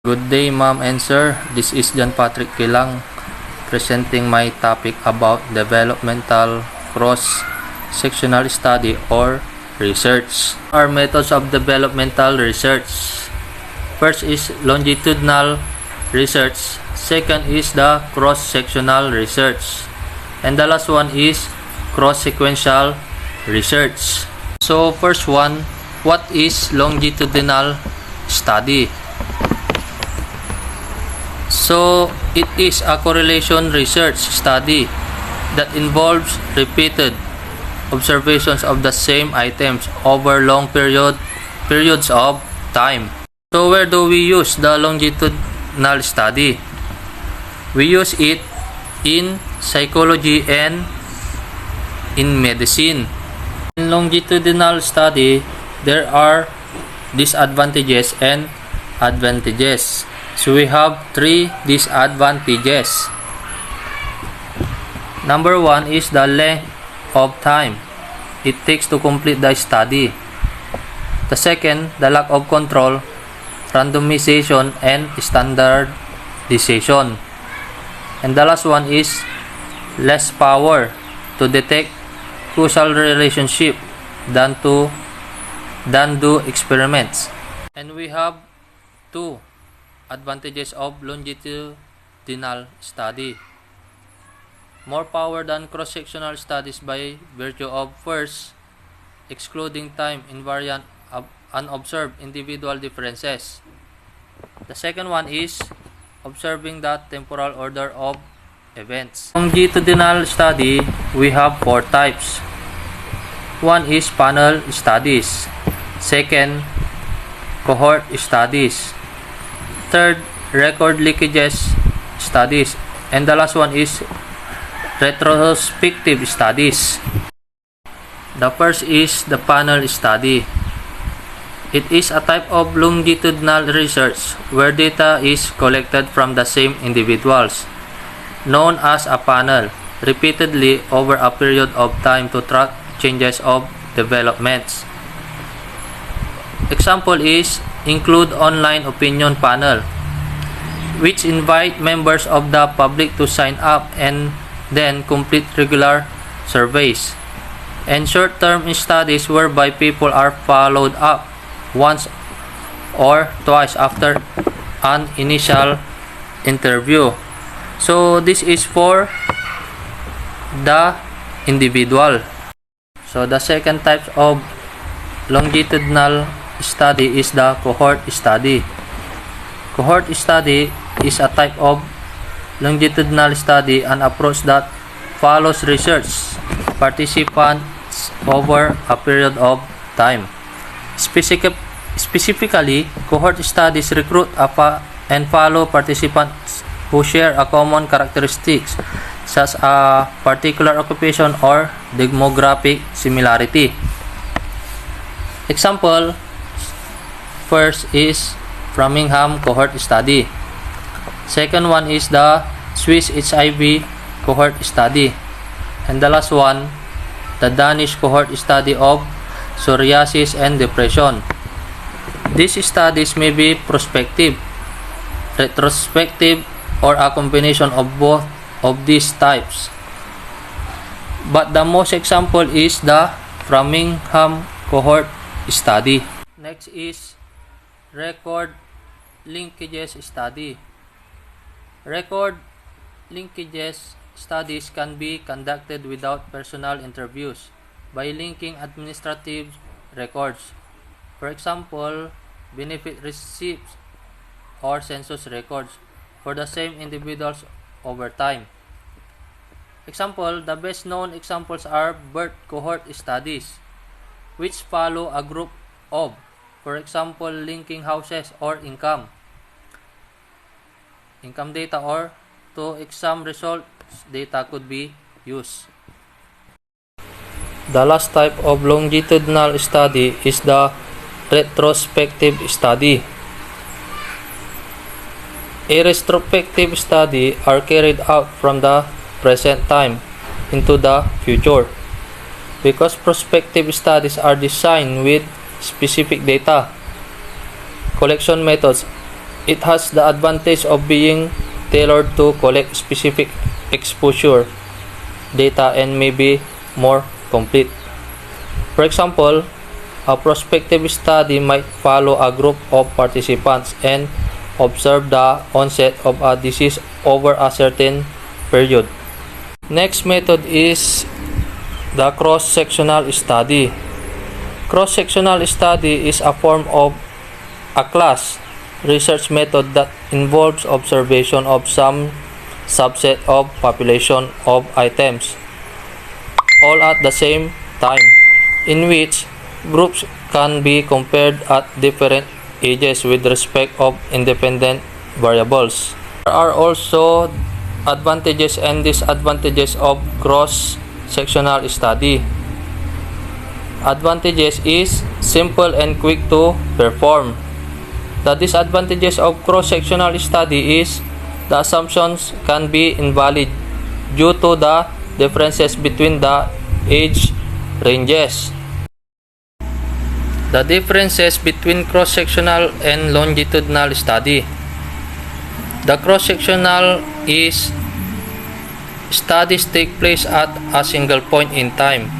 Good day, ma'am and sir. This is John Patrick Kilang presenting my topic about developmental cross-sectional study or research. Our methods of developmental research. First is longitudinal research. Second is the cross-sectional research. And the last one is cross-sequential research. So first one, what is longitudinal study? So, it is a correlation research study that involves repeated observations of the same items over long periods of time. So, where do we use the longitudinal study? We use it in psychology and in medicine. In longitudinal study, there are disadvantages and advantages. So we have 3 disadvantages. Number 1 is the length of time it takes to complete the study. The second, the lack of control, randomization, and standardization. And the last one is less power to detect causal relationship than do experiments. And we have 2 advantages of longitudinal study. More power than cross-sectional studies by virtue of first, excluding time invariant unobserved individual differences. The second one is observing the temporal order of events. Longitudinal study, we have 4 types. One is panel studies. Second, cohort studies. Third, record leakages studies, and the last one is retrospective studies. The first is the panel study. It is a type of longitudinal research where data is collected from the same individuals, known as a panel, repeatedly over a period of time to track changes of developments. Example is include online opinion panel, which invite members of the public to sign up and then complete regular surveys, and short-term studies whereby people are followed up once or twice after an initial interview. So this is for the individual. So the second type of longitudinal study is the cohort study. Cohort study is a type of longitudinal study, an approach that follows research participants over a period of time. Specifically, cohort studies recruit and follow participants who share a common characteristics such as a particular occupation or demographic similarity. Example, first is Framingham cohort study. Second one is the Swiss HIV cohort study. And the last one, the Danish cohort study of psoriasis and depression. These studies may be prospective, retrospective, or a combination of both of these types. But the most example is the Framingham cohort study. Next is record linkages study. Record linkages studies can be conducted without personal interviews by linking administrative records. For example, benefit receipts or census records for the same individuals over time. Example, the best known examples are birth cohort studies, which follow a group of, for example, linking houses or income data, or to exam results data could be used. The last type of longitudinal study is the retrospective study. A retrospective study are carried out from the present time into the future. Because prospective studies are designed with specific data collection methods It has the advantage of being tailored to collect specific exposure data and may be more complete. For example, a prospective study might follow a group of participants and observe the onset of a disease over a certain period. Next method is the cross-sectional study. Cross-sectional study is a form of a class research method that involves observation of some subset of population of items all at the same time, in which groups can be compared at different ages with respect of independent variables. There are also advantages and disadvantages of cross-sectional study. Advantages is simple and quick to perform. The disadvantages of cross-sectional study is the assumptions can be invalid due to the differences between the age ranges. The differences between cross-sectional and longitudinal study. The cross-sectional is studies take place at a single point in time,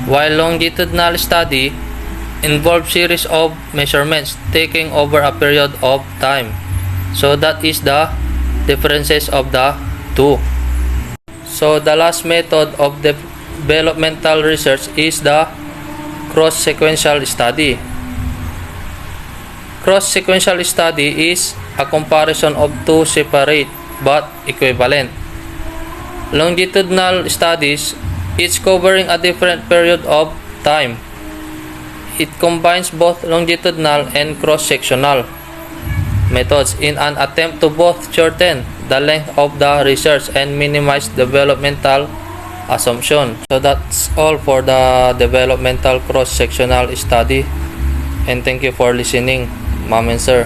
while longitudinal study involves series of measurements taking over a period of time. So that is the differences of the two. So the last method of developmental research is the cross-sequential study. Cross-sequential study is a comparison of two separate but equivalent longitudinal studies, each covering a different period of time. It combines both longitudinal and cross-sectional methods in an attempt to both shorten the length of the research and minimize developmental assumption. So that's all for the developmental cross-sectional study, and thank you for listening, ma'am and sir.